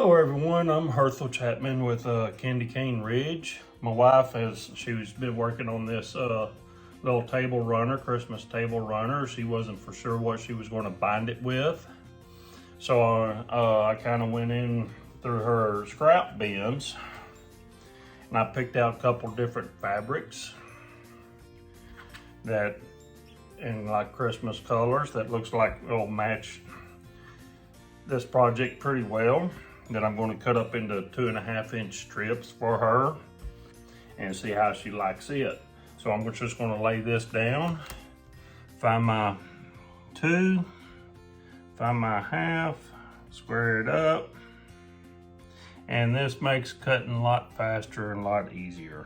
Hello everyone, I'm Herthel Chapman with Candy Cane Ridge. My wife she's been working on this little table runner, Christmas table runner. She wasn't for sure what she was going to bind it with. So I kind of went in through her scrap bins and I picked out a couple different fabrics that in like Christmas colors that looks like it'll match this project pretty well, that I'm going to cut up into 2.5-inch strips for her and see how she likes it. So I'm just going to lay this down, find my 2, find my half, square it up, and this makes cutting a lot faster and a lot easier.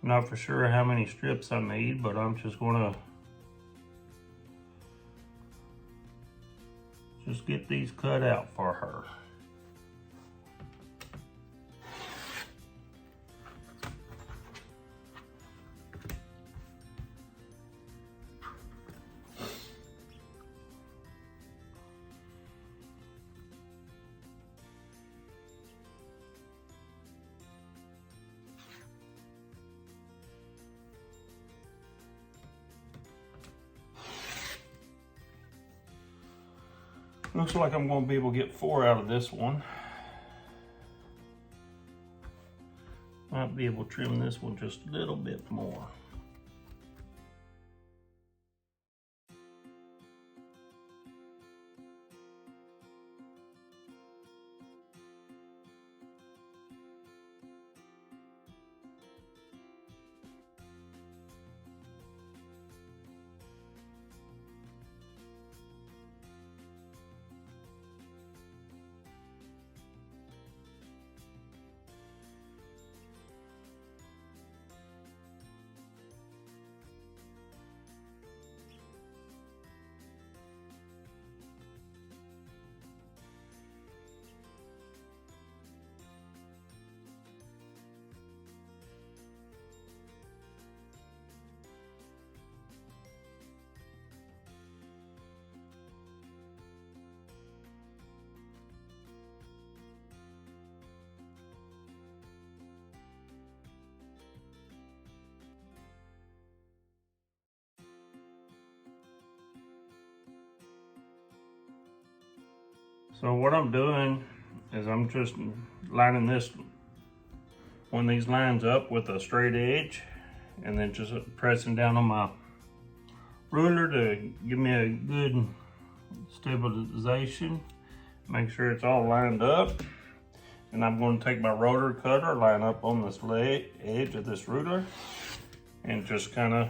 Not for sure how many strips I need, but I'm just gonna get these cut out for her. Looks like I'm going to be able to get 4 out of this one. Might be able to trim this one just a little bit more. So what I'm doing is I'm just lining one of these lines up with a straight edge and then just pressing down on my ruler to give me a good stabilization. Make sure it's all lined up. And I'm going to take my rotor cutter, line up on this edge of this ruler and just kind of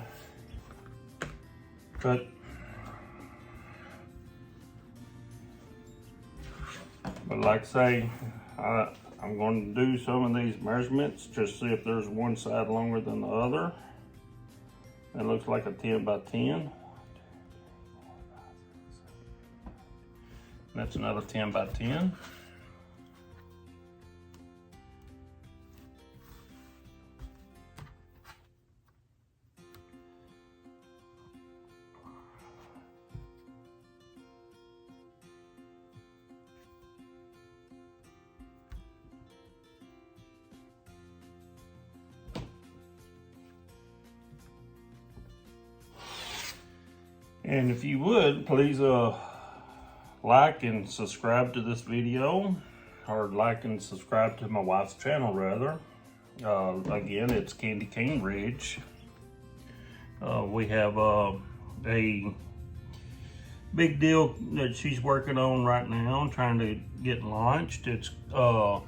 cut. But like I say, I'm going to do some of these measurements, just see if there's one side longer than the other. It looks like a 10 by 10. That's another 10 by 10. And if you would, please like and subscribe to this video, or like and subscribe to my wife's channel rather. Again, it's Candy Cane Ridge. We have a big deal that she's working on right now, trying to get launched. It's called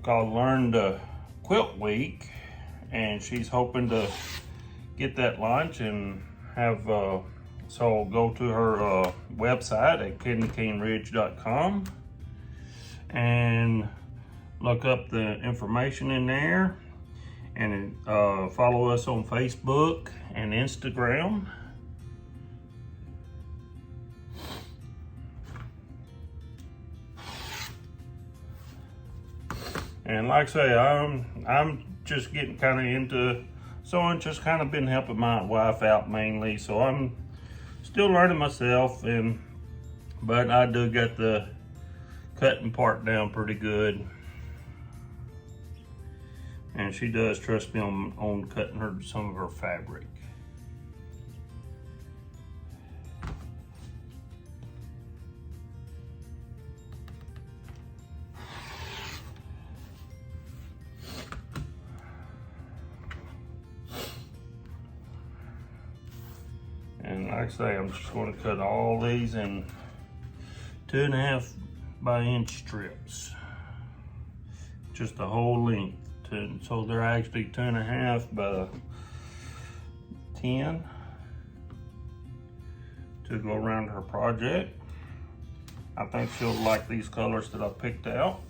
Learn to Quilt Week, and she's hoping to get that launch and have so go to her website at candycaneridge.com and look up the information in there, and follow us on Facebook and Instagram. And like I say, I'm just getting kind of into sewing, just kind of been helping my wife out mainly. So I'm still learning myself, but I do get the cutting part down pretty good. And she does trust me on cutting some of her fabric. And like I say, I'm just going to cut all these in 2.5 by inch strips. Just the whole length. So they're actually 2.5 by 10 to go around her project. I think she'll like these colors that I picked out.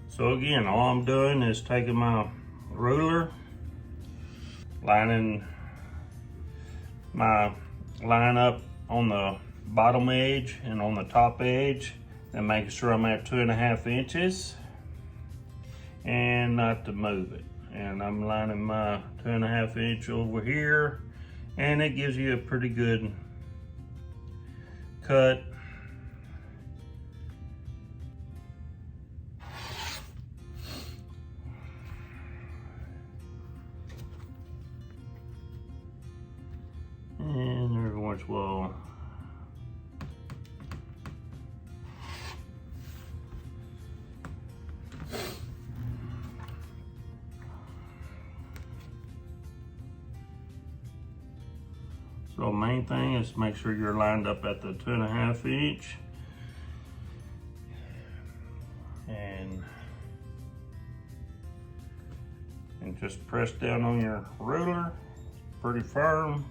So again, all I'm doing is taking my ruler, lining my line up on the bottom edge and on the top edge, and making sure I'm at 2.5 inches and not to move it. And I'm lining my 2.5 inch over here, and it gives you a pretty good cut. And every once in a while, so main thing is make sure you're lined up at the 2.5 inch, and just press down on your ruler pretty firm.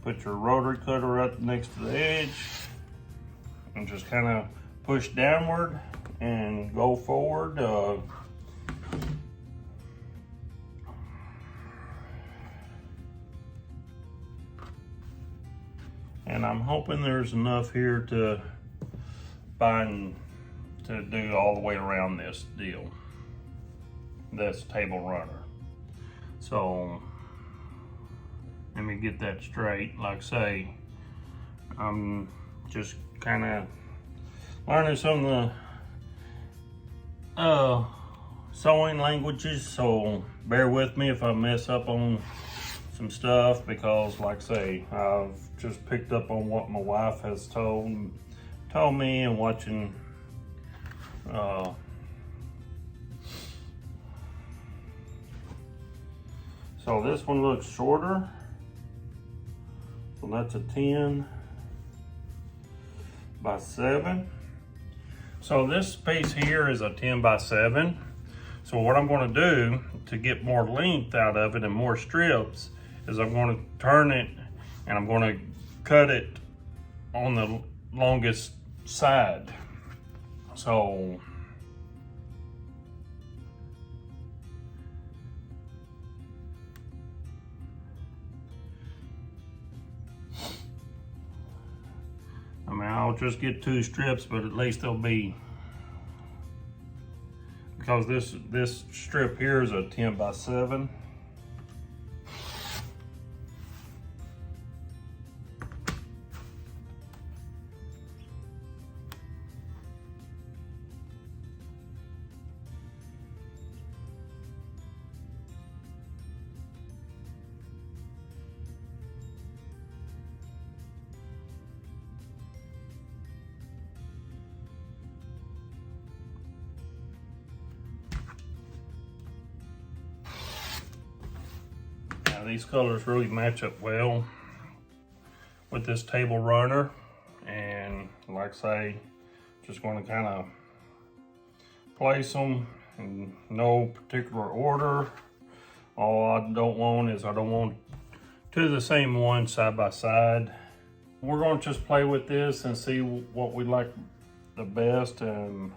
Put your rotary cutter right next to the edge and just kind of push downward and go forward. And I'm hoping there's enough here to bind to do all the way around this deal, this table runner. So let me get that straight. Like I say, I'm just kind of learning some of the sewing languages, so bear with me if I mess up on some stuff, because like I say, I've just picked up on what my wife has told me, and watching so this one looks shorter. So that's a 10 by 7. So this piece here is a 10 by 7. So what I'm going to do to get more length out of it and more strips is I'm going to turn it, and I'm going to cut it on the longest side. So I mean, I'll just get 2 strips, but at least they'll be, because this strip here is a 10 by 7. Now these colors really match up well with this table runner, and like I say, just going to kind of place them in no particular order. All I don't want is I don't want 2 of the same one side by side. We're going to just play with this and see what we like the best, and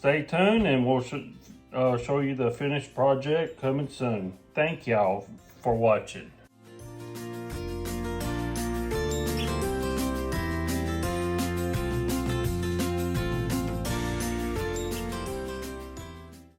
stay tuned and we'll show you the finished project coming soon. Thank y'all for watching.